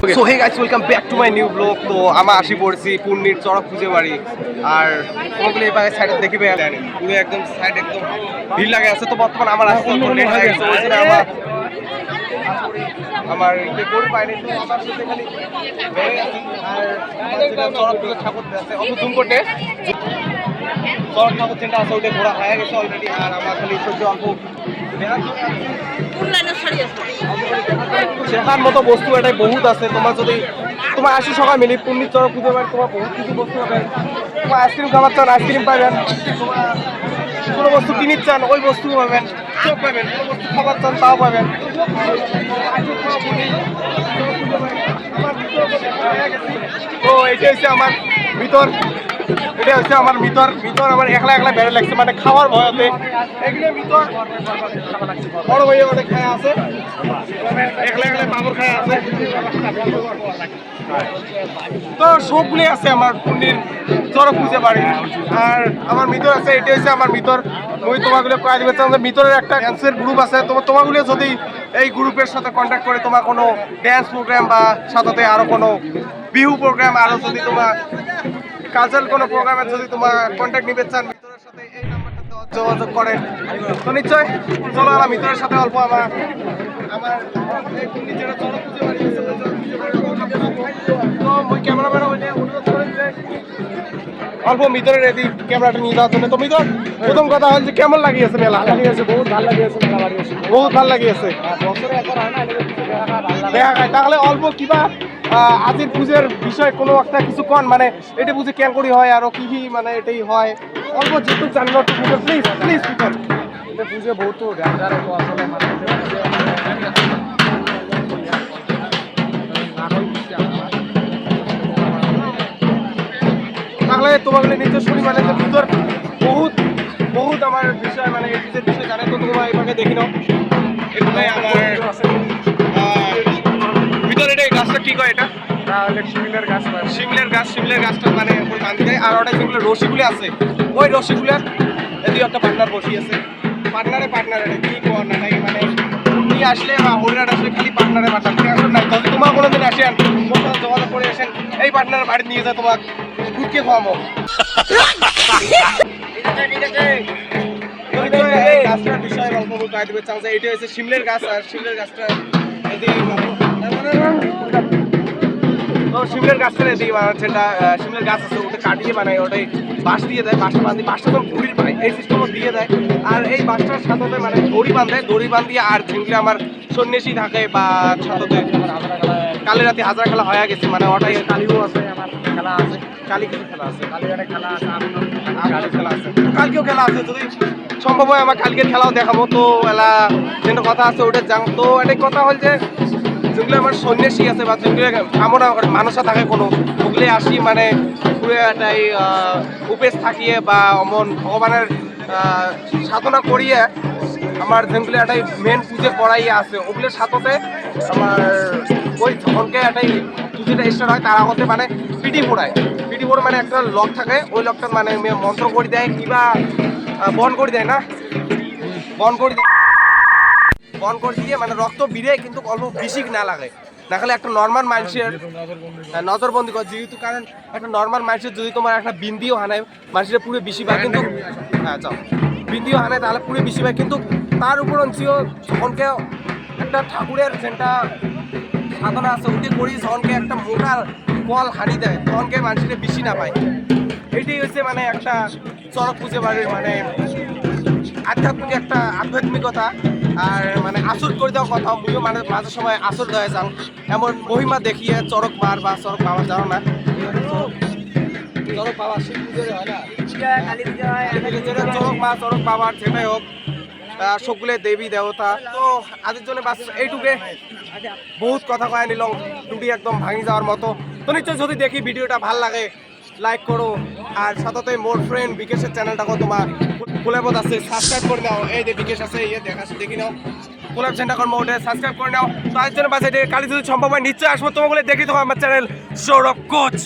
So hey guys, welcome back to my new blog. তো আমরা আসি পড়ছি পূর্ণির চড়ক খুঁজে বাড়ি। আর তোমাগুলো এই সাইডে দেখিবে পুরো একদম সাইড একদম ভিড় লাগে আছে। তো বর্তমানে আমার আসতে লেট হয়ে গেছে, ওই জন্য আমার ইয়ে গরু পাইনি। তো আমার সাথে খালি আর চড়ক পুজো ঠাকুর আছে অত জুম করতে চড়ক ঠাকুর যেটা আছে ওইটা ঘোরা হয়ে গেছে অলরেডি। আর আমার খালি সহ্য অল্প শেখার মতো বস্তু এটাই বহুত আছে। তোমার যদি তোমার আসি সবাই মিলি পূর্ণির চড়ক পুজো পাবেন, তোমার বহুত কিছু বস্তু পাবেন। তোমার আইসক্রিম খাবার চান আইসক্রিম পাবেন, তোমার কোনো বস্তু কিনির চান ওই বস্তু পাবেন, সব পাবেন। কোনো বস্তু খাবার চান তাও পাবেন। তো এটা হচ্ছে আমার ভিতর, এটা হচ্ছে আমার ভিতর আমার একলা একলা বেড়ে লাগছে, মানে খাওয়ার ভয়তে এগুলো ভিতর বড় ভাইয়া অনেক খায় আছে, একলা একলা বাবুর খায় আছে। তো সবগুলি আছে আমার পূর্ণির চড়ক পুজো বাড়ি। আর আমার মিতর আছে, এটা হচ্ছে আমার মিতর। ওই তোমাগুলো কয়ে দিবে মিতরের একটা ড্যান্সের গ্রুপ আছে। তোমাগুলো যদি এই গ্রুপের সাথে কন্ট্যাক্ট করে তোমার কোনো ড্যান্স প্রোগ্রাম বা সাথে আরো কোনো বিহু প্রোগ্রাম, আরো যদি তোমার কালচারাল কোনো প্রোগ্রামে যদি তোমার কন্ট্যাক্ট নিতে চান মিতরের সাথে এই নাম্বারটাতে যোগাযোগ করেন। তো নিশ্চয় চলো আমরা মিতরের সাথে অল্প আমার এই নিজেরা চড়ক পুজো বাড়ি আছে। তো ওই ক্যামেরাম্যান অনুরোধ করেন যে অল্প মিতরের এদিক ক্যামেরাটা নিয়ে যাওয়ার জন্য। তো মিতর, প্রথম কথা হল যে কেমন লাগিয়েছে মেলা? লাগিয়েছে, বহুত ভালো লাগিয়েছে মেলা বাড়ি এসে, বহুত ভালো লাগিয়েছে। বছরে একবার হয় না, দেখা খায়। তাহলে অল্প কিবা আজির পুজোর বিষয়ে কোনো একটা কিছু কন, মানে এটা পুজো কেন করি হয় আরো কি কি মানে এটাই হয় অল্প যেটুকু জানেন একটু পুজো প্লিজ প্লিজ মিতর। এটা পুজো বহুত ডেঞ্জার আসলে মানে তাহলে তোমাকে নিজস্বরী মানে যে ভিতর বহুত বহুত আমার বিষয় মানে এই পুজোর বিষয় জানে। তো তোমরা এভাবে দেখি নাও। এখানে আমার ভিতরে এটা গাছটা কি কয়? এটা শিমলের গাছ, শিমলের গাছটা মানে ওই বান্ধি দেয়। আর ওটা যেগুলো রশিগুলো আছে ওই রশিগুলার এদিকে একটা পার্টনার বসি আছে। পার্টনারে কি কর না নাকি মানে নিয়ে আসলে বা হরিণাট আসলে খালি পার্টনারে আসলে নাই। যদি তোমার কোনো দিন আসেন কোথাও যোগাযোগ করে আসেন, এই পার্টনার বাড়ি নিয়ে যায় তোমার ঘুরকে খাওয়াবো। গাছটার বিষয়ে অল্প বলতে দেবে চাও যে এটা হচ্ছে শিমলের গাছ। আর শিমলের গাছটা শিমলের গাছটা এদিকে সেটা শিমলের গাছ আছে, ওটা কাটিয়ে বানায়, ওটাই বাঁশ দিয়ে দেয়, বাঁশটা বাঁধি, বাঁশটা যখন ঘুড়ির পায় এই সিস্টেমও দিয়ে দেয়। আর এই বাঁশটার সাথে মানে দড়ি বান্ধিয়ে আর যেগুলো আমার সন্ন্যাসী থাকে বা সাথে কালী রাতে হাজার খেলা হয়ে গেছে, মানে ওটাই কালিও আছে, আমার খেলা আছে, কালী কিছু খেলা আছে, কালীঘাটে খেলা আছে, খেলা আছে, কালকেও খেলা আছে। যদি সম্ভব হয় আমার কালকের খেলাও দেখাবো। তো এলা যেটা কথা আছে ওটা জান। তো এটাই কথা হল যে যেগুলো আমার সন্ন্যাসী আছে বা যেগুলো কামনা মানুষা থাকে কোনো, ওগুলো আসি মানে পুরো একটাই উপেস থাকিয়ে বা অমন ভগবানের সাধনা করিয়ে আমার যেগুলো একটাই মেন পুজো করাই আছে ওগুলোর সাথে আমার ওই যখনকে একটাই পুজোটা স্টার্ট হয় তার আগতে মানে পিটি ফোড়ায় মানে একটা লক থাকে, ওই লকটা মানে মন্ত্র করে দেয় কিবা বন করে দেয় না, বন করে দিয়ে মানে রক্ত বিড়ে কিন্তু অল্প বেশি না লাগে, না খালে একটা নর্মাল মানুষের নজরবন্দি করে। যেহেতু কারণ একটা নর্মাল মানুষের যদি তোমার একটা বিন্দিও হানায় মানুষের পুরো বেশি পায়, কিন্তু হ্যাঁ চল বিন্দিও হানায় তাহলে পুরো বেশি পায়। কিন্তু তার উপর অঞ্চিও যখনকে একটা ঠাকুরের যেটা সাধনা আছে ওটি করি যখনকে একটা মোটার কল হানি দেয় তখনকে মানুষের বেশি না পায়। এটাই হচ্ছে মানে একটা চড়ক পুজো বাড়ির মানে আধ্যাত্মিকতা। আর মানে আসর করে দেওয়া কথা মুইও মানে মাঝে সময় আসর দেওয়া যাও এমন মহিমা দেখিয়ে চড়ক মার বা চড়ক পাওয়া যাও না। চড়ক পাওয়া শিব পুজোরে হয় না, চড়ক মা চড়ক পাওয়ার যেটাই হোক সবগুলো দেবী দেবতা। তো আজের জন্য বাস এইটুকে, বহুত কথা কয়ে নিল টুটি একদম ভাঙি যাওয়ার মতো। তো নিশ্চয় যদি দেখি ভিডিওটা ভাল লাগে লাইক করো। আর সাথে মোর ফ্রেন্ড বিকেশের চ্যানেলটাকে তোমার কোলাবত আছে সাবস্ক্রাইব করে নাও। এই যে বিকেশ আছে ইয়ে দেখি নাও, কোলাব সেন্টার কর্ম ওটা সাবস্ক্রাইব করে নাও। তার জন্য বাস কালি যদি সম্ভব হয় নিশ্চয়ই আসবো তোমাগুলো দেখি তো আমার চ্যানেল সৌরভ কোচ।